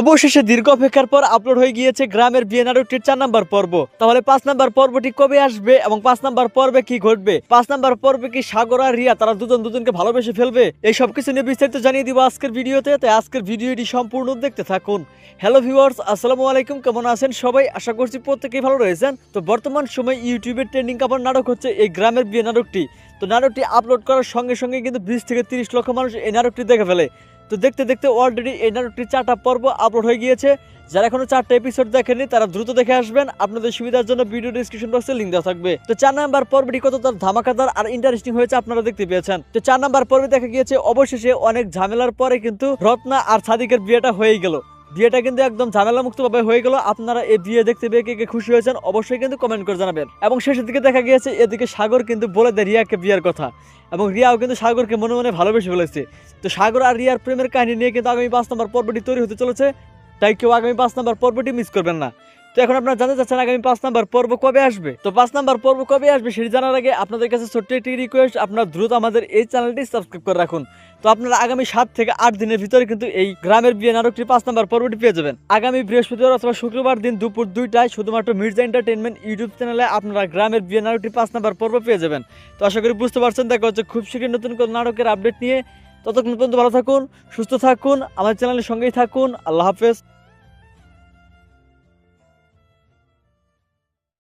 অবশেষে দীর্ঘ অপেক্ষার পর আপলোড হয়ে গিয়েছে গ্রামের বিয়ে নাটকটির 4 নাম্বার পর্ব। তাহলে 5 নাম্বার পর্বটি কবে আসবে এবং 5 নাম্বার পর্বে কি ঘটবে, 5 নাম্বার পর্বে কি সাগর আর রিয়া তারা দুজন দুজনকে ভালোবেসে ফেলবে, এই সবকিছু নিয়ে বিস্তারিত জানিয়ে দিব আজকের ভিডিওতে। তাই আজকের ভিডিওটি সম্পূর্ণ দেখতে থাকুন। হ্যালো ভিউয়ার্স, আসসালামু আলাইকুম, কেমন আছেন সবাই? আশা করছি প্রত্যেকেই ভালো রয়েছেন। তো বর্তমান সময় ইউটিউবের ট্রেন্ডিং কাপড় নাটক হচ্ছে এই গ্রামের বিয়ে নাটকটি। তো নাটকটি আপলোড করার সঙ্গে সঙ্গে কিন্তু 20 থেকে 30 লক্ষ মানুষ এই নাটকটি দেখে ফেলে। তো দেখতে দেখতে অলরেডি এই নাটকটির 4টা পর্ব আপলোড হয়ে গিয়েছে। যারা এখনো 4টা এপিসোড দেখেননি তারা দ্রুত দেখে আসবেন। আপনাদের সুবিধার জন্য ভিডিও ডেসক্রিপশন বক্সে লিংক দেওয়া থাকবে। তো 4 নাম্বার পর্বটি কতটা ধামাকাদার আর ইন্টারেস্টিং হয়েছে আপনারা দেখতে পেয়েছেন। তো 4 নাম্বার পর্বে দেখা গিয়েছে অবশেষে অনেক ঝামেলার পরে কিন্তু রত্না আর সাদিকের বিয়েটা হয়ে গেল। বিয়েটা কিন্তু একদম ঝামেলা মুক্ত ভাবে হয়ে গেল। আপনারা এই বিয়ে দেখতে পেয়ে কে খুশি হয়েছেন অবশ্যই কিন্তু কমেন্ট করে জানাবেন। এবং শেষের দিকে দেখা গিয়েছে এদিকে সাগর কিন্তু বলে দেয় রিয়াকে বিয়ের কথা, এবং রিয়াও কিন্তু সাগরকে মনে মনে ভালোবেসে ফেলেছে। তো সাগর আর রিয়ার প্রেমের কাহিনী নিয়ে কিন্তু আগামী 5 নম্বর পর্বটি তৈরি হতে চলেছে। তাই কেউ আগামী 5 নম্বর পর্বটি মিস করবেন না। তো এখন আপনারা জানতে চাচ্ছেন আগামী 5 নম্বর পর্ব কবে আসবে। তো 5 নম্বর পর্ব কবে আসবে সেটি জানার আগে আপনাদের কাছে ছোট্ট একটি রিকোয়েস্ট, আপনারা দ্রুত আমাদের এই চ্যানেলটি সাবস্ক্রাইব করে রাখুন। তো আপনারা আগামী 7 থেকে 8 দিনের ভিতরে কিন্তু এই গ্রামের বিয়ে নাটকটির 5 নম্বর পর্বটি পেয়ে যাবেন। আগামী বৃহস্পতিবার অথবা শুক্রবার দিন দুপুর 2টায় শুধুমাত্র মির্জা এন্টারটেইনমেন্ট ইউটিউব চ্যানেলে আপনারা গ্রামের বিয়ে নাটকটির 5 নম্বর পর্ব পেয়ে যাবেন। তো আশা করি বুঝতে পারছেন। দেখা হচ্ছে খুব শীঘ্রই নতুন কোন নাটকের আপডেট নিয়ে। ততক্ষণ পর্যন্ত ভালো থাকুন, সুস্থ থাকুন, আমার চ্যানেলের সঙ্গেই থাকুন। আল্লাহ হাফেজ।